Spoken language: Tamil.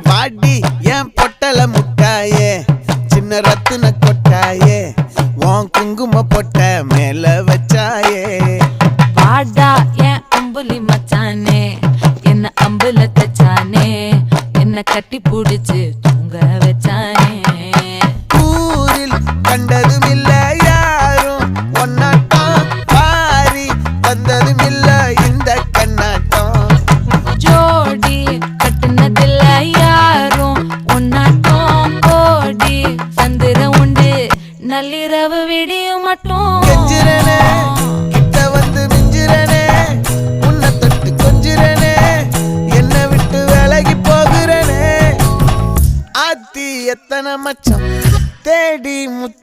பாடி என் பொட்டல முட்டாயே சின்ன ரத்தின கொட்டாயே உன் குங்கும பொட்ட மேல வச்சாயே பாடா என் அம்புலி மச்சானே என்ன அம்புல தச்சானே என்ன கட்டி புடிச்சு தூங்க வச்சானே ஊரில் கண்டதும் இல்ல யாரும் ஒன்னாட்டம் பாரி வந்ததும் இல்ல இந்த கண்ணாட்டம் ஜோடி கட்டுனதில்ல யாரும் ஒன்னாட்டம் கோடி சந்திர உண்டு நள்ளிரவு விடியும் மட்டும் கெஞ்சிரனே கிட்ட வந்து மிஞ்சிரனே உன்னை தொட்டு கொஞ்சிரனே என்ன விட்டு விலகி போகிறனே ஆத்தி எத்தனை மச்சம் தேடி